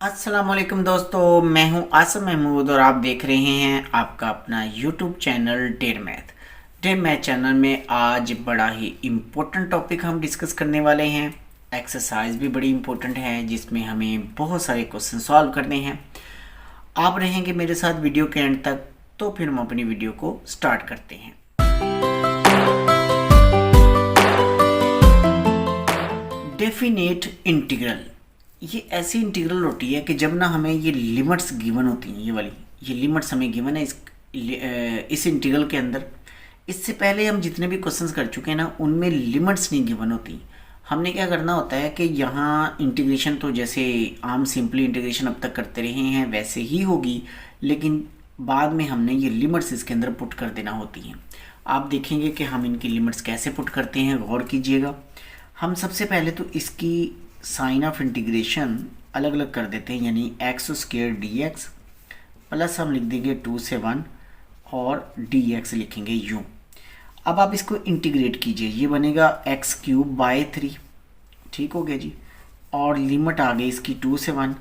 अस्सलामुअलैकुम दोस्तों, मैं हूं आसिम महमूद और आप देख रहे हैं आपका अपना YouTube channel der math channel में आज बड़ा ही इम्पोर्टेंट टॉपिक हम डिस्कस करने वाले हैं। एक्सरसाइज भी बड़ी इम्पोर्टेंट है जिसमें हमें बहुत सारे क्वेश्चन सॉल्व करने हैं। आप रहेंगे मेरे साथ वीडियो के एंड तक, तो फिर हम अपनी वीडियो को स्टार्ट करते हैं। डेफिनेट इंटीग्रल ये ऐसी इंटीग्रल होती है कि जब ना हमें ये लिमिट्स गिवन होती हैं, ये लिमिट्स हमें गिवन है इस इंटीग्रल के अंदर। इससे पहले हम जितने भी क्वेश्चंस कर चुके हैं ना, उनमें लिमिट्स नहीं गिवन होती। हमने क्या करना होता है कि यहाँ इंटीग्रेशन तो जैसे आम सिंपली इंटीग्रेशन अब तक करते रहे हैं वैसे ही होगी, लेकिन बाद में हमने ये लिमिट्स इसके अंदर पुट कर देना होती हैं। आप देखेंगे कि हम इनकी लिमिट्स कैसे पुट करते हैं, गौर कीजिएगा। हम सबसे पहले तो इसकी साइन ऑफ इंटीग्रेशन अलग अलग कर देते हैं, यानी x square D x plus हम लिख देंगे 2 से 1 और डी एक्स लिखेंगे यूँ। अब आप इसको इंटीग्रेट कीजिए, ये बनेगा एक्स क्यूब बाय 3, ठीक हो गया जी। और लिमिट आ गई इसकी 2 से 1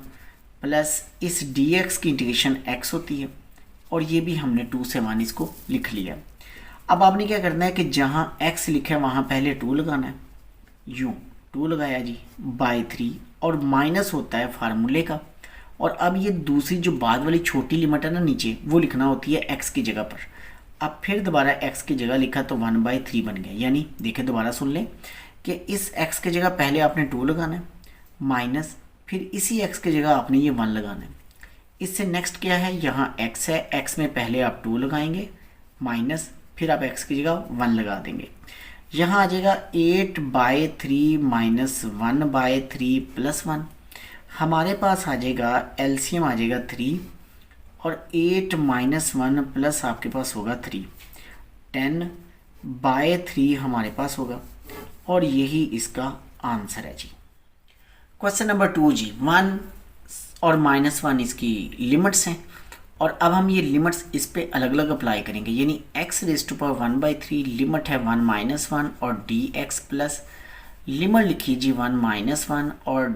प्लस इस डी एक्स की इंटीग्रेशन एक्स होती है और ये भी हमने 2 से 1 इसको लिख लिया। अब आपने क्या करना है कि जहाँ एक्स लिखा है वहाँ पहले 2 लगाना है, यूँ 2 लगाया जी बाय 3 और माइनस होता है फार्मूले का। और अब ये दूसरी जो बाद वाली छोटी लिमिट है ना नीचे, वो लिखना होती है एक्स की जगह पर। अब फिर दोबारा एक्स की जगह लिखा तो 1/3 बन गया। यानी देखिए दोबारा सुन लें कि इस एक्स की जगह पहले आपने 2 लगाना है माइनस फिर इसी एक्स की जगह आपने ये 1 लगाना है। इससे नेक्स्ट क्या है, यहाँ एक्स है, एक्स में पहले आप 2 लगाएंगे माइनस फिर आप एक्स की जगह 1 लगा देंगे। यहाँ आ जाएगा 8/3 माइनस 1/3 प्लस 1। हमारे पास आ जाएगा एलसीएम आ जाएगा 3 और 8 माइनस 1 प्लस आपके पास होगा 3, 10/3 हमारे पास होगा और यही इसका आंसर है जी। क्वेश्चन नंबर 2 जी, 1 और -1 इसकी लिमिट्स हैं और अब हम ये लिमिट्स इस पे अलग अलग अप्लाई करेंगे। यानी x raise to power 1/3 limit है 1 - 1 और dx प्लस लिमिट लिखिए जी 1 - 1 और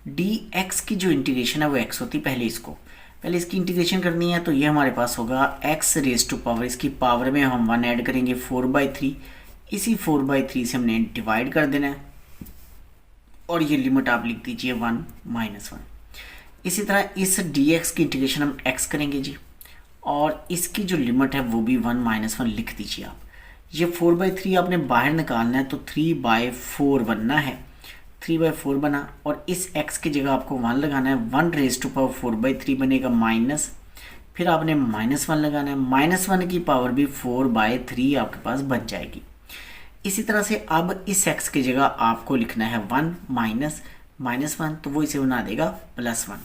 dx की जो इंटीग्रेशन है वो x होती। पहले इसकी इंटीग्रेशन करनी है तो ये हमारे पास होगा x रेज़ टू पावर, इसकी पावर में हम 1 ऐड करेंगे 4/3, इसी 4/3 से हमने डिवाइड कर देना है और ये लिमिट आप लिख दीजिए 1 - 1। इसी तरह इस dx की इंटीग्रेशन हम x करेंगे जी और इसकी जो लिमिट है वो भी 1 - 1 लिख दीजिए आप। ये 4/3 आपने बाहर निकालना है तो 3/4 बनना है, 3/4 बना और इस x की जगह आपको 1 लगाना है। 1 रेज़ टू पावर 4/3 बनेगा माइनस, फिर आपने -1 लगाना है, -1 की पावर भी 4/3 आपके पास बच जाएगी। इसी तरह से अब इस x की जगह आपको लिखना है 1 -1 तो वो इसे बना देगा +1।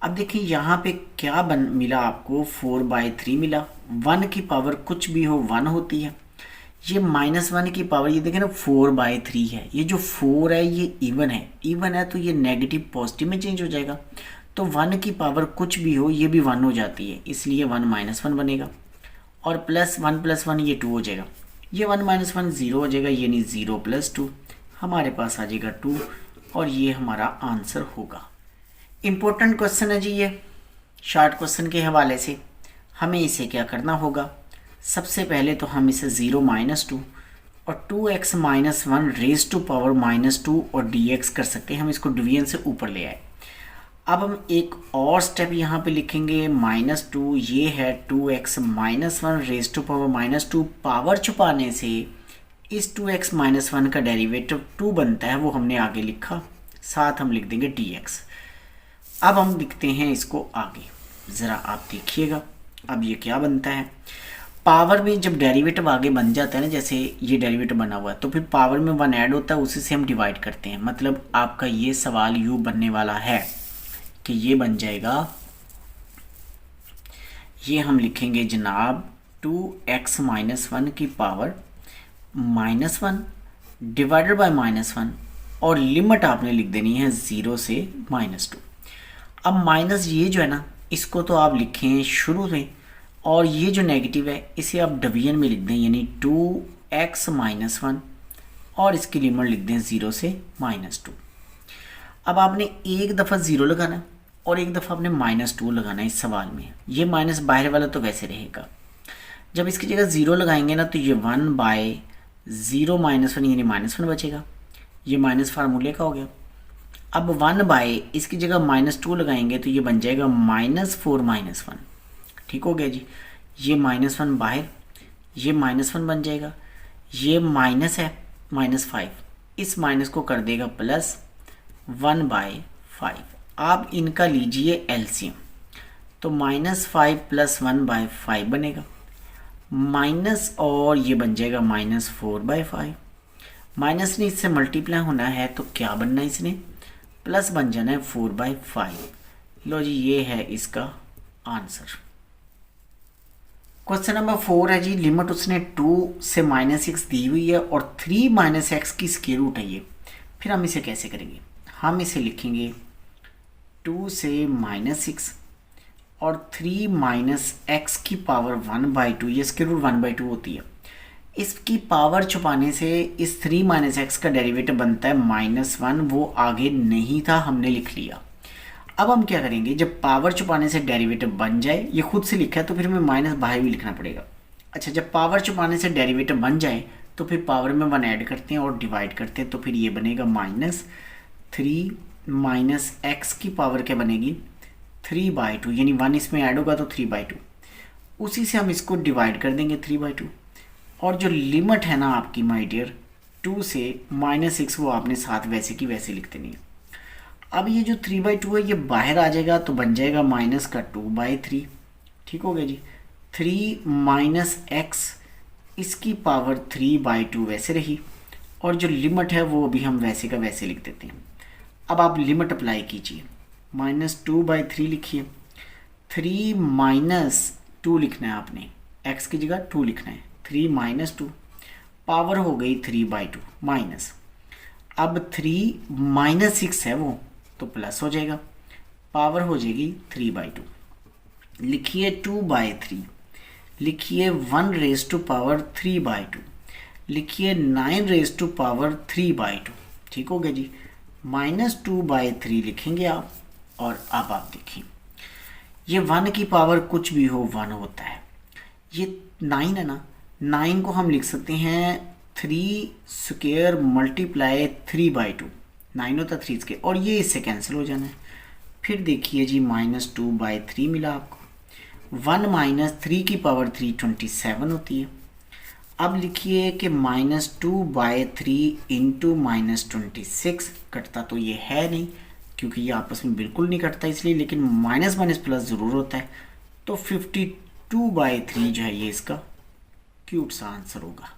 अब देखिए यहाँ पे क्या मिला आपको, 4/3 मिला। 1 की पावर कुछ भी हो 1 होती है, ये -1 की पावर ये देखें ना 4/3 है। ये जो 4 है ये इवन है तो ये नेगेटिव पॉजिटिव में चेंज हो जाएगा। तो 1 की पावर कुछ भी हो ये भी 1 हो जाती है, इसलिए 1 - 1 बनेगा और +1 + 1 ये 2 हो जाएगा। ये 1 - 1 0 हो जाएगा, यानी 0 + 2 हमारे पास आ जाएगा 2 और ये हमारा आंसर होगा। इम्पोर्टेंट क्वेश्चन है जी ये, शॉर्ट क्वेश्चन के हवाले से हमें इसे क्या करना होगा। सबसे पहले तो हम इसे 0 - 2 और 2x - 1 रेज़ टू पावर -2 और dx कर सकते हैं। हम इसको डिवीजन से ऊपर ले आए। अब हम एक और स्टेप यहाँ पे लिखेंगे -2, ये है 2x - 1 rays to power -2। Power छुपाने से इस 2x - 1 का डेरिवेटिव 2 बनता है, वो हमने आगे लिखा, साथ हम लिख देंगे dx। अब हम लिखते हैं इसको आगे, ज़रा आप देखिएगा अब ये क्या बनता है। पावर में जब डेरिवेटिव आगे बन जाता है ना, जैसे ये डेरिवेटिव बना हुआ है तो फिर पावर में 1 ऐड होता है, उसी से हम डिवाइड करते हैं। मतलब आपका ये सवाल यूँ बनने वाला है कि ये बन जाएगा, ये हम लिखेंगे जनाब 2x - 1 की पावर -1 डिवाइडेड बाय -1 और लिमिट आपने लिख देनी है 0 से -2। अब माइनस ये जो है ना, इसको तो आप लिखें शुरू में और ये जो नेगेटिव है इसे आप डिवीजन में लिख दें, यानी 2x - 1 और इसकी लिमिट लिख दें 0 से -2। अब आपने एक दफ़ा ज़ीरो लगाना है और एक दफ़ा आपने -2 लगाना है इस सवाल में। ये माइनस बाहर वाला तो वैसे रहेगा। जब इसकी जगह ज़ीरो लगाएंगे ना तो ये 1/0 -1 यानी -1 बचेगा। ये माइनस फार्मूले का हो गया। अब 1 इसकी जगह -2 लगाएंगे तो ये बन जाएगा -4 -1। ठीक हो गया जी। ये -1 बाहर, ये -1 बन जाएगा। ये माइनस है -5, इस माइनस को कर देगा प्लस 1/5। आप इनका लीजिए एलसीएम, तो -5 + 1/5 बनेगा माइनस, और ये बन जाएगा -4/5। माइनस ने इससे मल्टीप्लाई होना है तो क्या बनना है, इसने प्लस बन जाना है 4/5। लो जी, ये है इसका आंसर। क्वेश्चन नंबर 4 है जी, लिमिट उसने 2 से -6 दी हुई है और 3 - x की स्क्वायर रूट है ये। फिर हम इसे कैसे करेंगे, हम इसे लिखेंगे 2 से -6 और 3 - x की पावर 1/2, ये स्क्वायर रूट 1/2 होती है। इसकी पावर छुपाने से इस 3 - x का डेरिवेटिव बनता है -1, वो आगे नहीं था, हमने लिख लिया। अब हम क्या करेंगे, जब पावर छुपाने से डेरिवेटिव बन जाए, ये खुद से लिखा है तो फिर हमें माइनस बाहर भी लिखना पड़ेगा। अच्छा, जब पावर छुपाने से डेरिवेटिव बन जाए तो फिर पावर में 1 ऐड करते हैं और डिवाइड करते हैं, तो फिर ये बनेगा -3 - x की पावर क्या बनेगी 3/2, यानी 1 इसमें ऐड होगा तो 3/2। उसी से हम इसको डिवाइड कर देंगे 3/2, और जो लिमिट है ना आपकी माय डियर 2 से -6, वो आपने साथ वैसे की वैसे लिख देनी है। अब ये जो 3/2 है ये बाहर आ जाएगा तो बन जाएगा -2/3। ठीक हो गया जी। 3 - x इसकी पावर 3/2 वैसे रही, और जो लिमिट है वो भी हम वैसे का वैसे लिख देते हैं। अब आप लिमिट अप्लाई कीजिए, -2/3 लिखिए, 3 - 2 लिखना है आपने, x की जगह 2 लिखना है, 3 - 2 पावर हो गई 3/2 माइनस। अब 3 - 6 है वो तो प्लस हो जाएगा, पावर हो जाएगी 3/2। लिखिए 2/3, लिखिए 1⁻³ लिखिए 9⁻³ ठीक हो गया जी। -2/3 लिखेंगे आप, और अब आप देखिए ये 1 की पावर कुछ भी हो 1 होता है। ये 9 है ना, 9 को हम लिख सकते हैं 3² × 3/2, 9 होता 3 स्क्वायर, और ये इससे कैंसिल हो जाना है। फिर देखिए जी -2/3 मिला आपको। 1 - 3 की पावर 3 27 होती है। अब लिखिए कि -2/3 × -26, कटता तो ये है नहीं क्योंकि ये आपस में बिल्कुल नहीं कटता इसलिए, लेकिन माइनस माइनस प्लस ज़रूर होता है, तो 52/3 जो है ये इसका क्यूट सा आंसर होगा।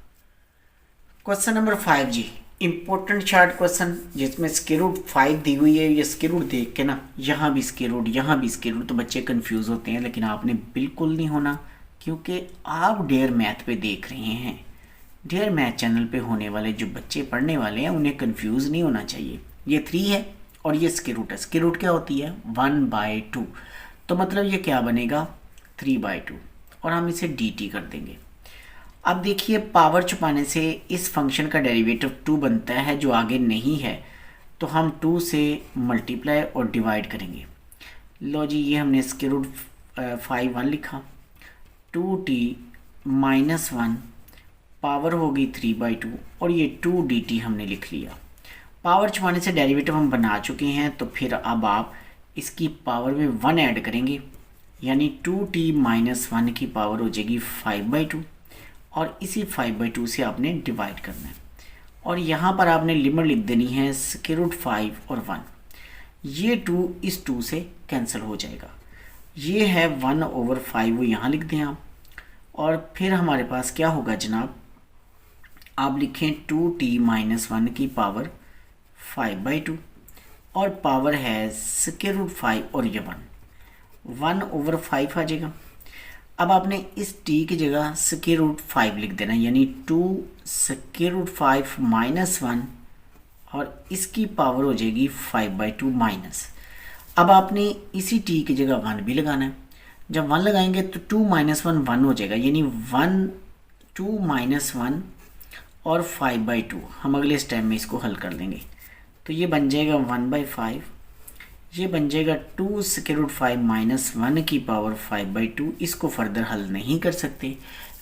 क्वेश्चन नंबर 5 जी, इम्पोर्टेंट चार्ट क्वेश्चन जिसमें स्क्वायर रूट 5 दी हुई है। ये स्क्वायर रूट देख के ना यहाँ भी स्क्वायर रूट यहाँ भी स्क्वायर रूट, तो बच्चे कंफ्यूज होते हैं, लेकिन आपने बिल्कुल नहीं होना क्योंकि आप डेयर मैथ पे देख रहे हैं। डेयर मैथ चैनल पे होने वाले जो बच्चे पढ़ने वाले हैं उन्हें कंफ्यूज नहीं होना चाहिए। ये 3 है और ये स्क्वायर रूट है। स्क्वायर रूट क्या होती है 1/2, तो मतलब ये क्या बनेगा 3/2, और हम इसे dt कर देंगे। अब देखिए पावर छुपाने से इस फंक्शन का डेरिवेटिव 2 बनता है जो आगे नहीं है, तो हम 2 से मल्टीप्लाई और डिवाइड करेंगे। लो जी, ये हमने स्क्वायर रूट 5 1 लिखा, 2t - 1 पावर होगी 3/2, और ये 2 dt हमने लिख लिया। पावर छुपाने से डेरिवेटिव हम बना चुके हैं, तो फिर अब आप इसकी पावर में 1 ऐड करेंगे, यानी 2t - 1 की पावर हो जाएगी 5/2, और इसी 5/2 से आपने डिवाइड करना है, और यहाँ पर आपने लिमिट लिख देनी है स्क्वायर रूट 5 और 1। ये 2 इस 2 से कैंसिल हो जाएगा, ये है 1/5, वो यहाँ लिख दें आप, और फिर हमारे पास क्या होगा जनाब, आप लिखें 2t - 1 की पावर 5/2, और पावर है स्क्वायर रूट 5 और ये 1/5 आ जाएगा। अब आपने इस t की जगह स्क्वायर रूट 5 लिख देना, यानी 2 स्क्वायर रूट 5 - 1, और इसकी पावर हो जाएगी 5/2 माइनस। अब आपने इसी t की जगह 1 भी लगाना है। जब 1 लगाएंगे तो 2 - 1 1 हो जाएगा, यानी 2 - 1 और 5/2। हम अगले स्टेप में इसको हल कर लेंगे, तो ये बन जाएगा 1/5, ये बन जाएगा 2 स्क्वायर रूट 5 माइनस 1 की पावर 5/2। इसको फर्दर हल नहीं कर सकते,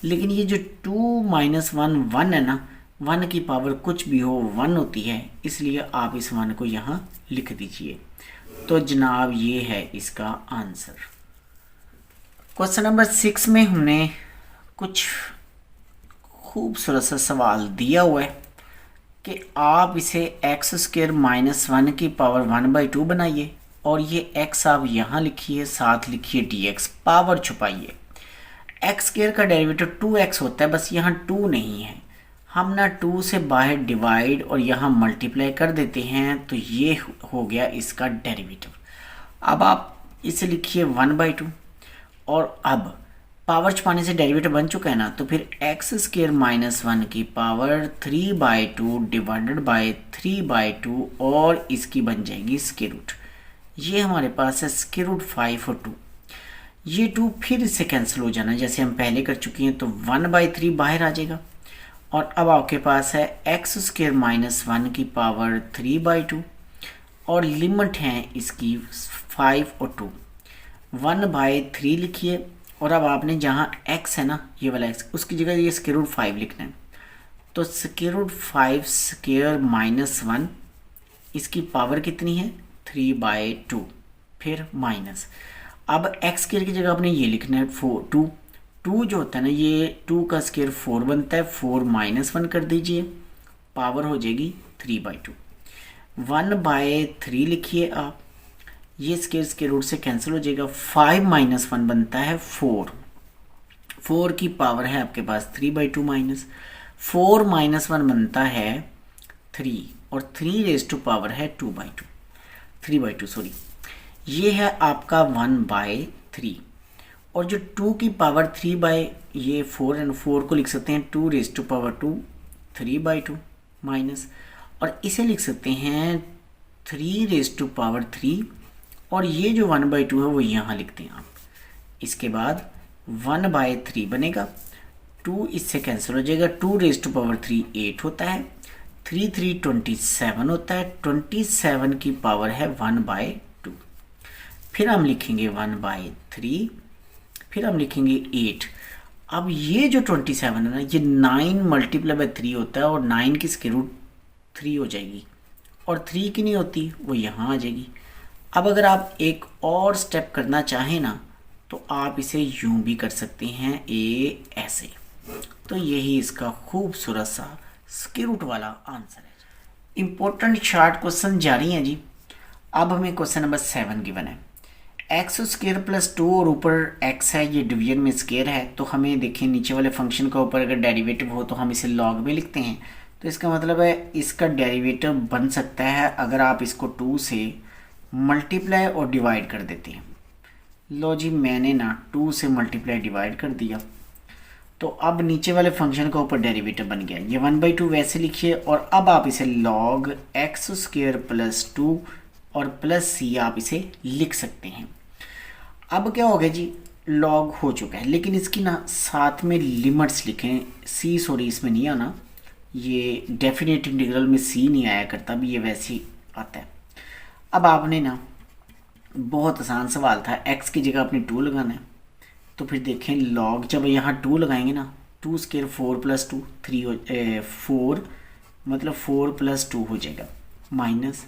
लेकिन ये जो 2 माइनस 1 1 है ना, 1 की पावर कुछ भी हो 1 होती है, इसलिए आप इस 1 को यहाँ लिख दीजिए। तो जनाब ये है इसका आंसर। क्वेश्चन नंबर 6 में हमने कुछ खूबसूरत सा सवाल दिया हुआ है कि आप इसे एक्स स्क्वायर माइनस 1 की पावर 1/2 बनाइए और ये x आप यहाँ लिखिए, साथ लिखिए dx, पावर छुपाइए। एक्स स्क्वायर का डेरिवेटिव 2x होता है, बस यहाँ 2 नहीं है। हम ना 2 से बाहर डिवाइड और यहाँ मल्टीप्लाई कर देते हैं, तो ये हो गया इसका डेरिवेटिव। अब आप इसे लिखिए 1/2 और अब पावर छुपाने से डेरिवेटिव बन चुका है ना, तो फिर एक्स स्क्वायर माइनस 1 की पावर 3/2 डिवाइडेड बाय 3/2 और इसकी बन जाएगी स्क्वायर रूट। ये हमारे पास है स्क्वायर रूट 5 और 2। ये 2 फिर इससे कैंसिल हो जाना जैसे हम पहले कर चुके हैं, तो 1/3 बाहर आ जाएगा। और अब आपके पास है एक्स स्क्वायर माइनस 1 की पावर 3/2 और लिमिट है इसकी 5 और 2। 1/3 लिखिए और अब आपने जहाँ x है ना, ये वाला x, उसकी जगह ये स्क्वायर रूट 5 लिखना है। तो स्क्वायर रूट 5 स्क्वायर माइनस 1, इसकी पावर कितनी है 3/2, फिर माइनस। अब x स्क्वायर की जगह आपने ये लिखना है 2 जो होता है ना, ये 2 का स्क्वायर 4 बनता है, 4 माइनस 1 कर दीजिए, पावर हो जाएगी 3/2। 1/3 लिखिए आप, ये स्क्वायर रूट से कैंसिल हो जाएगा, 5 माइनस 1 बनता है 4, 4 की पावर है आपके पास 3/2 माइनस 4 माइनस 1 बनता है 3 और 3 रेज टू पावर है 3/2 सॉरी। ये है आपका 1/3 और जो 2 की पावर 3 बाई ये 4 एंड 4 को लिख सकते हैं 2 रेज टू पावर 2 3/2 माइनस, और इसे लिख सकते हैं 3 रेज टू पावर 3 और ये जो 1/2 है वो यहाँ लिखते हैं आप। इसके बाद 1/3 बनेगा, 2 इससे कैंसिल हो जाएगा, 2 रेज टू पावर 3 8 होता है, 3 3 27 होता है, 27 की पावर है 1/2। फिर हम लिखेंगे 1/3, फिर हम लिखेंगे 8। अब ये जो 27 है ना, ये 9 मल्टीप्लाई बाय 3 होता है और 9 की स्क्वायर रूट 3 हो जाएगी और 3 की नहीं होती, वो यहाँ आ जाएगी। अब अगर आप एक और स्टेप करना चाहें ना, तो आप इसे यूं भी कर सकते हैं, ऐसे। तो यही इसका खूबसूरत सा स्क्वायर रूट वाला आंसर है। इम्पोर्टेंट शॉर्ट क्वेश्चन जारी हैं जी। अब हमें क्वेश्चन नंबर 7 गिवन है, एक्स स्क्वायर प्लस 2 और ऊपर x है, ये डिवीजन में स्क्वायर है, तो हमें देखें नीचे वाले फंक्शन का ऊपर अगर डेरिवेटिव हो तो हम इसे लॉग में लिखते हैं। तो इसका मतलब है इसका डेरिवेटिव बन सकता है अगर आप इसको 2 से मल्टीप्लाई और डिवाइड कर देते हैं। लो जी, मैंने ना 2 से मल्टीप्लाई डिवाइड कर दिया, तो अब नीचे वाले फंक्शन का ऊपर डेरिवेटिव बन गया। ये 1/2 वैसे लिखिए और अब आप इसे लॉग एक्स स्क्वायर प्लस 2 और प्लस सी आप इसे लिख सकते हैं। अब क्या हो गया जी, लॉग हो चुका है, लेकिन इसकी ना साथ में लिमिट्स लिखें। सी सॉरी इसमें नहीं आना, ये डेफिनेट इंटीग्रल में सी नहीं आया करता, भी ये वैसे ही आता है। अब आपने ना, बहुत आसान सवाल था, x की जगह आपने 2 लगाना है। तो फिर देखें लॉग, जब यहाँ 2 लगाएंगे ना, 2 स्क्वायर 4 प्लस 2 3 हो 4 मतलब 4 प्लस 2 हो जाएगा माइनस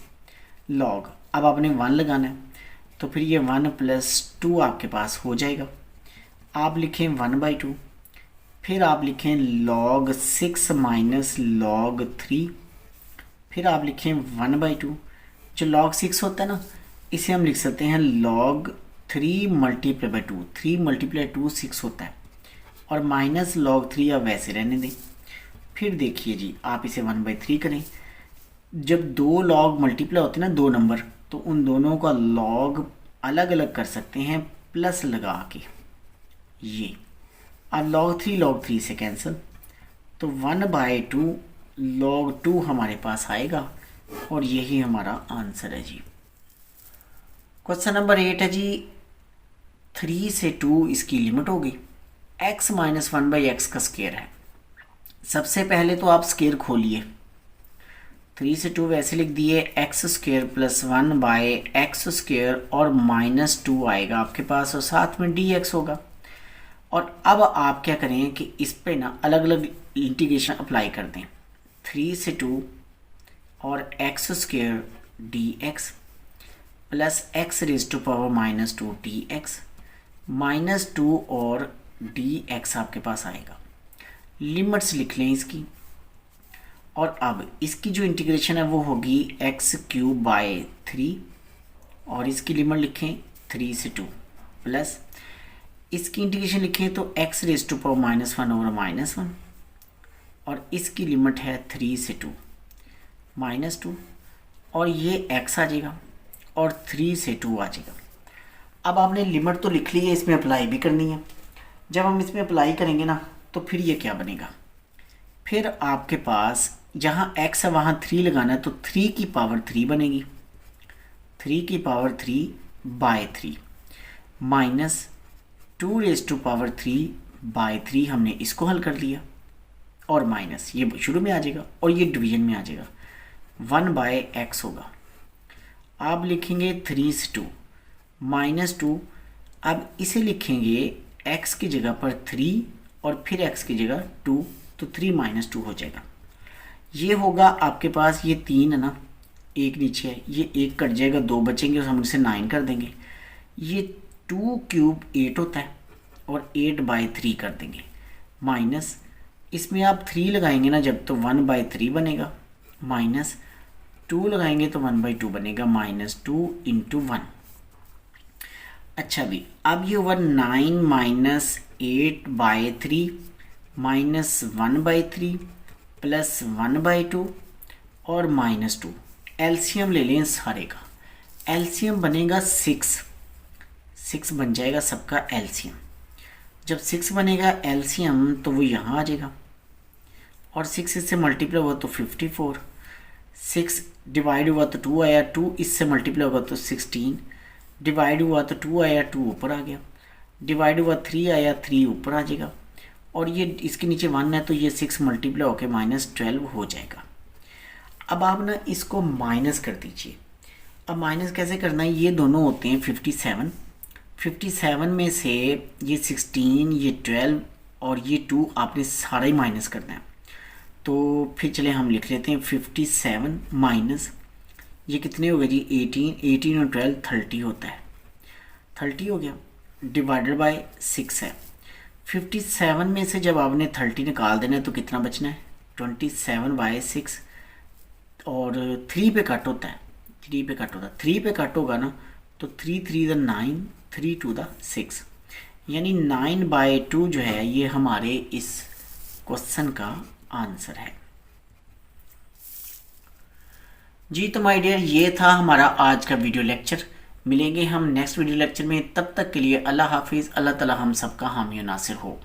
लॉग। अब आपने 1 लगाना है, तो फिर ये 1 प्लस 2 आपके पास हो जाएगा। आप लिखें 1/2, फिर आप लिखें log 6 माइनस log 3, फिर आप लिखें 1/2। जो log 6 होता है ना, इसे हम लिख सकते हैं log 3 मल्टीप्लाई बाई 2, 3 मल्टीप्लाई 2 6 होता है, और माइनस log 3 आप वैसे रहने दें। फिर देखिए जी, आप इसे 1/3 करें। जब 2 log मल्टीप्लाई होते हैं ना, 2 नंबर, तो उन दोनों का log अलग अलग कर सकते हैं प्लस लगा के। ये अब log 3 से कैंसिल, तो 1/2 log 2 हमारे पास आएगा और यही हमारा आंसर है जी। क्वेश्चन नंबर 8 है जी, 3 से 2 इसकी लिमिट होगी, x माइनस 1/x का स्क्वायर है। सबसे पहले तो आप स्क्वायर खोलिए, 3 से 2 वैसे लिख दिए, x square plus 1 by x square और -2 आएगा आपके पास और साथ में डी एक्स होगा। और अब आप क्या करें कि इस पे ना अलग अलग इंटीग्रेशन अप्लाई कर दें। 3 से 2 और x square d x plus x raise to power -2 d x, -2 और डी एक्स आपके पास आएगा। लिमिट्स लिख लें इसकी, और अब इसकी जो इंटीग्रेशन है वो होगी एक्स क्यूब बाय 3 और इसकी लिमिट लिखें 3 से 2 प्लस इसकी इंटीग्रेशन लिखें तो x raise to power -1 over -1 और इसकी लिमिट है 3 से 2 -2 और ये x आ जाएगा और 3 से 2 आ जाएगा। अब आपने लिमिट तो लिख ली है, इसमें अप्लाई भी करनी है। जब हम इसमें अप्लाई करेंगे ना तो फिर ये क्या बनेगा, फिर आपके पास जहाँ x है वहाँ 3 लगाना है तो 3 की पावर 3 बनेगी, 3 की power 3 by 3 minus 2 raise to power 3 by 3, हमने इसको हल कर लिया और माइनस ये शुरू में आ जाएगा और ये डिवीजन में आ जाएगा, 1 बाय एक्स होगा। आप लिखेंगे 3 से 2 -2, अब इसे लिखेंगे x की जगह पर 3 और फिर x की जगह 2, तो 3 -2 हो जाएगा। ये होगा आपके पास, ये 3 है ना, एक नीचे है, ये 1 कट जाएगा, 2 बचेंगे और हम इसे 9 कर देंगे। ये 2 क्यूब 8 होता है और 8 बाय 3 कर देंगे माइनस इसमें आप 3 लगाएंगे ना जब तो 1 बाय 3 बनेगा, माइनस 2 लगाएंगे तो 1 बाई 2 बनेगा, -2 इंटू 1। अच्छा भी अब ये हुआ 9 minus 8 by 3 minus 1 by 3 plus 1 by 2 और -2। एलसीएम ले लें सारे का, एलसीएम बनेगा 6 बन जाएगा सबका एलसीएम। जब 6 बनेगा एलसीएम तो वो यहाँ आ जाएगा और 6 इससे मल्टीप्लाई हुआ तो 54, 6 डिवाइड हुआ तो 2 आया, 2 इससे मल्टीप्लाई होगा तो 16, डिवाइड हुआ तो 2 आया, 2 ऊपर आ गया, डिवाइड हुआ 3 आया, 3 ऊपर आ जाएगा और ये इसके नीचे 1 है तो ये 6 मल्टीप्लाई होकर -12 हो जाएगा। अब आप ना इसको माइनस कर दीजिए। अब माइनस कैसे करना है, ये दोनों होते हैं 57 में से ये 16, ये 12 और ये 2 आपने सारा ही माइनस करना है। तो फिर चले हम लिख लेते हैं 57 माइनस ये कितने हो गए जी 18 और 12 30 होता है, 30 हो गया, डिवाइडेड बाय 6 है। 57 में से जब आपने 30 निकाल देना है तो कितना बचना है 27 बाय 6 और 3 पे कट होता है, 3 पे कट होगा ना तो 3 3 द 9, 3 2 द 6, यानी 9 बाय 2 जो है ये हमारे इस क्वेश्चन का आंसर है जी। तो माय डियर ये था हमारा आज का वीडियो लेक्चर। मिलेंगे हम नेक्स्ट वीडियो लेक्चर में, तब तक के लिए अल्लाह हाफिज़। अल्लाह ताला हम सबका हामी नासिर हो।